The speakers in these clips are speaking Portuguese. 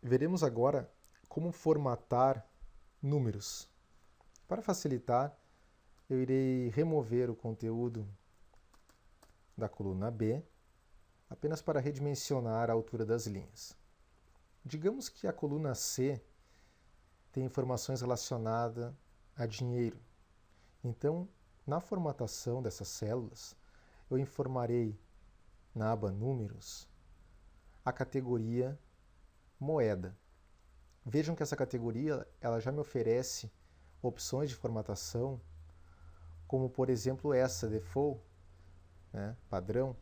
Veremos agora como formatar números. Para facilitar, eu irei remover o conteúdo da coluna B apenas para redimensionar a altura das linhas. Digamos que a coluna C tem informações relacionadas a dinheiro. Então, na formatação dessas células, eu informarei na aba Números a categoria Moeda. Vejam que essa categoria ela já me oferece opções de formatação, como por exemplo essa default, padrão,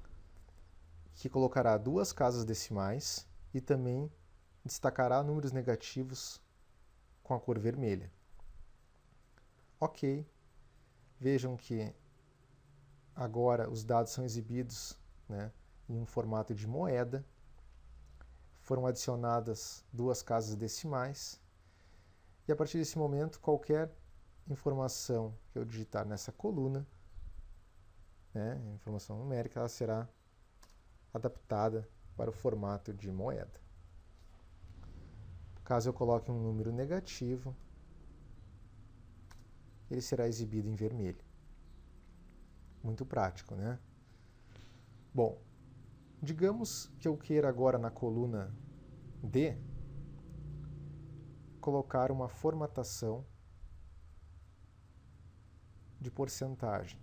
que colocará duas casas decimais e também destacará números negativos com a cor vermelha. Ok, vejam que agora os dados são exibidos em um formato de moeda, foram adicionadas duas casas decimais e a partir desse momento qualquer informação que eu digitar nessa coluna, informação numérica, ela será adaptada para o formato de moeda. Caso eu coloque um número negativo, ele será exibido em vermelho. Muito prático, né? Bom, digamos que eu queira agora na coluna D colocar uma formatação de porcentagem.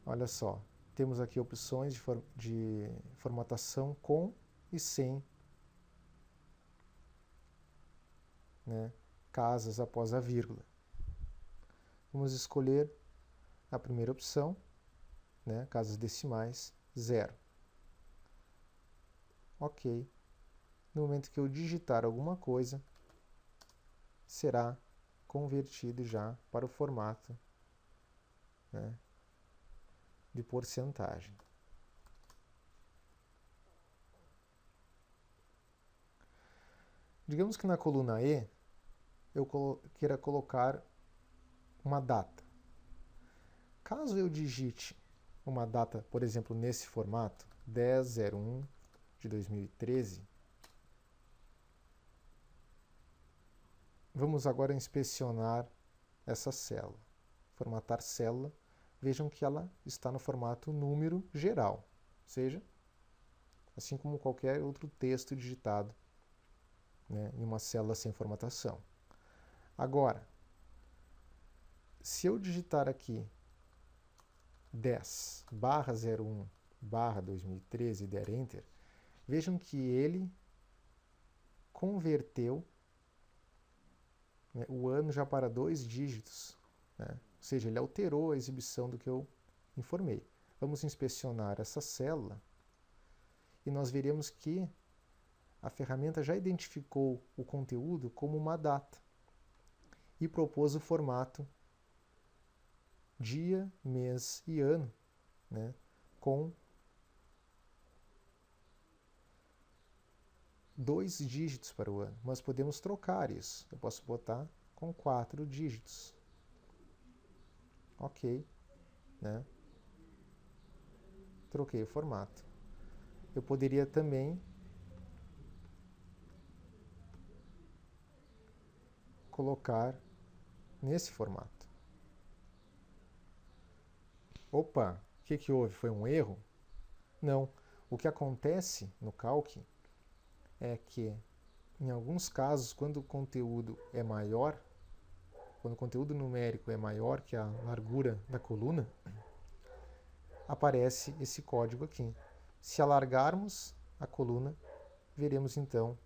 Olha só, temos aqui opções de formatação com e sem casas após a vírgula. Vamos escolher a primeira opção, casas decimais, 0. Ok. No momento que eu digitar alguma coisa, será convertido já para o formato de porcentagem. Digamos que na coluna E eu queira colocar uma data. Caso eu digite uma data, por exemplo, nesse formato, 10/01 de 2013, vamos agora inspecionar essa célula. Formatar célula, vejam que ela está no formato número geral, ou seja, assim como qualquer outro texto digitado em uma célula sem formatação. Agora, se eu digitar aqui 10/01/2013 e der Enter, vejam que ele converteu o ano já para 2 dígitos, ou seja, ele alterou a exibição do que eu informei. Vamos inspecionar essa célula e nós veremos que a ferramenta já identificou o conteúdo como uma data e propôs o formato dia, mês e ano, com 2 dígitos para o ano. Mas podemos trocar isso. Eu posso botar com 4 dígitos. Ok. Troquei o formato. Eu poderia também colocar nesse formato. Opa, o que houve? Foi um erro? Não. O que acontece no Calc é que, em alguns casos, quando o conteúdo é maior, quando o conteúdo numérico é maior que a largura da coluna, aparece esse código aqui. Se alargarmos a coluna, veremos então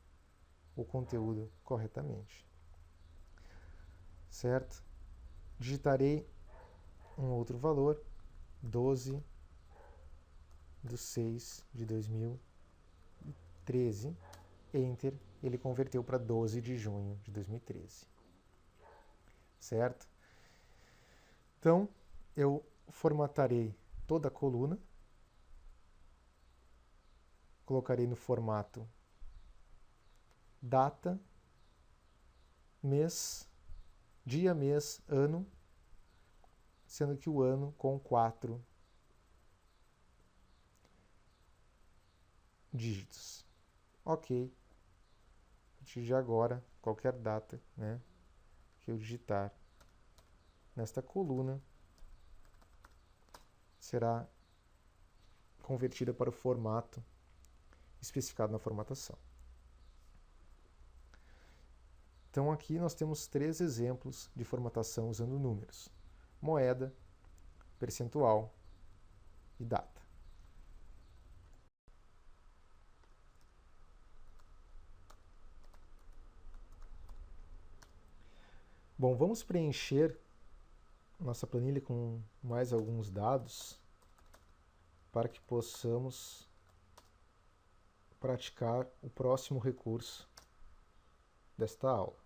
o conteúdo corretamente. Certo? Digitarei um outro valor, 12/6/2013, Enter, ele converteu para 12 de junho de 2013. Certo? Então, eu formatarei toda a coluna, colocarei no formato data, mês, dia, mês, ano, sendo que o ano com 4 dígitos. Ok. A partir de agora, qualquer data, né, que eu digitar nesta coluna será convertida para o formato especificado na formatação. Então aqui nós temos 3 exemplos de formatação usando números: moeda, percentual e data. Bom, vamos preencher nossa planilha com mais alguns dados para que possamos praticar o próximo recurso desta aula.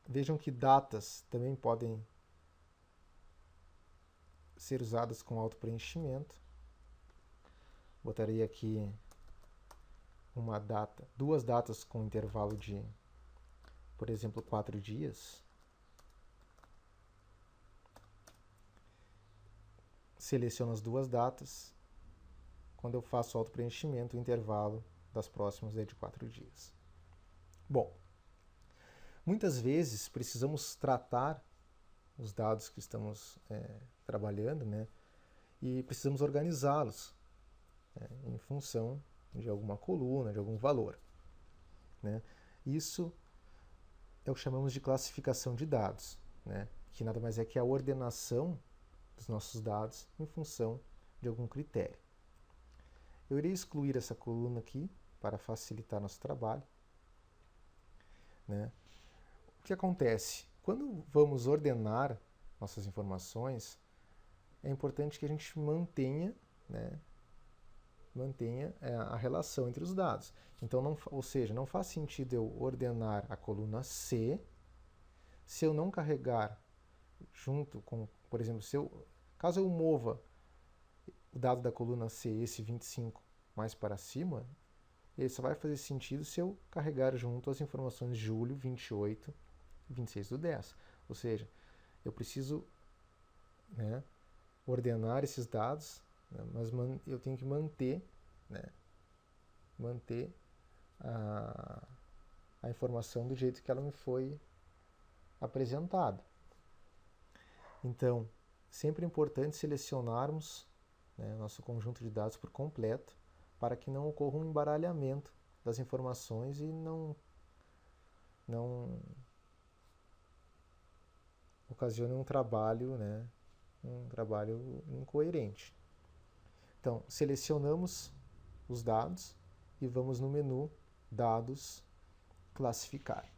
Vejam que datas também podem ser usadas com autopreenchimento. Botarei aqui uma data, 2 datas com intervalo de, por exemplo, 4 dias. Seleciono as 2 datas. Quando eu faço o autopreenchimento, o intervalo das próximas é de 4 dias. Bom, muitas vezes precisamos tratar os dados que estamos trabalhando, né, e precisamos organizá-los em função de alguma coluna, de algum valor, né? Isso é o que chamamos de classificação de dados, né, que nada mais é que a ordenação dos nossos dados em função de algum critério. Eu irei excluir essa coluna aqui para facilitar nosso trabalho, né? O que acontece? Quando vamos ordenar nossas informações, é importante que a gente mantenha, né, a relação entre os dados. Então, ou seja, não faz sentido eu ordenar a coluna C se eu não carregar junto com, por exemplo, caso eu mova o dado da coluna C, esse 25, mais para cima, ele só vai fazer sentido se eu carregar junto as informações de julho, 28 e 26/10. Ou seja, eu preciso, né, ordenar esses dados, né, mas eu tenho que manter, né, a informação do jeito que ela me foi apresentada. Então, sempre é importante selecionarmos, né, nosso conjunto de dados por completo, para que não ocorra um embaralhamento das informações e não ocasione um trabalho incoerente. Então, selecionamos os dados e vamos no menu Dados, Classificar.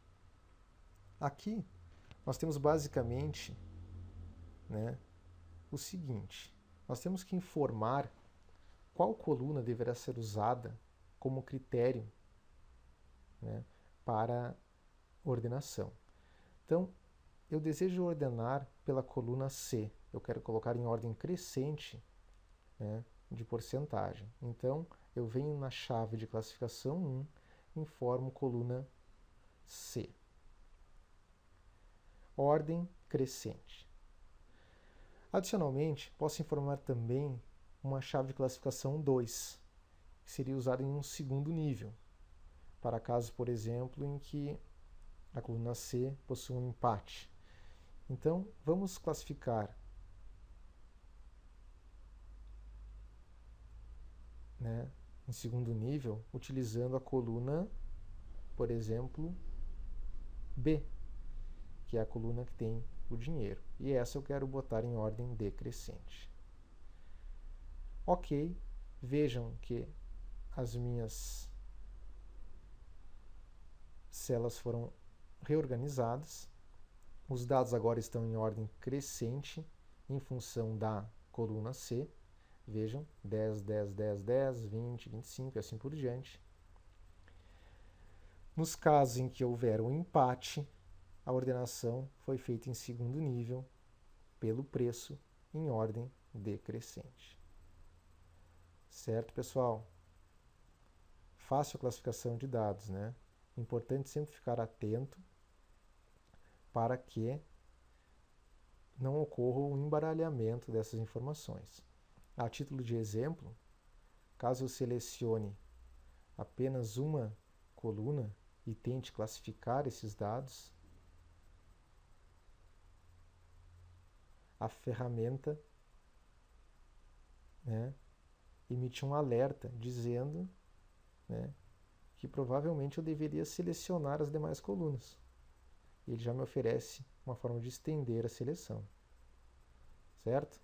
Aqui nós temos basicamente, né, o seguinte: nós temos que informar qual coluna deverá ser usada como critério, né, para ordenação. Então, eu desejo ordenar pela coluna C. Eu quero colocar em ordem crescente, né, de porcentagem. Então, eu venho na chave de classificação 1, informo coluna C. Ordem crescente. Adicionalmente, posso informar também uma chave de classificação 2, que seria usada em um segundo nível, para casos, por exemplo, em que a coluna C possui um empate. Então, vamos classificar, né, em segundo nível, utilizando a coluna, por exemplo, B, que é a coluna que tem o dinheiro. E essa eu quero botar em ordem decrescente. Ok, vejam que as minhas células foram reorganizadas. Os dados agora estão em ordem crescente em função da coluna C. Vejam, 10, 10, 10, 10, 20, 25 e assim por diante. Nos casos em que houver um empate, a ordenação foi feita em segundo nível, pelo preço, em ordem decrescente. Certo, pessoal? Fácil a classificação de dados, né? Importante sempre ficar atento para que não ocorra um embaralhamento dessas informações. A título de exemplo, caso eu selecione apenas uma coluna e tente classificar esses dados, a ferramenta, né, emite um alerta dizendo, né, que provavelmente eu deveria selecionar as demais colunas. Ele já me oferece uma forma de estender a seleção, certo?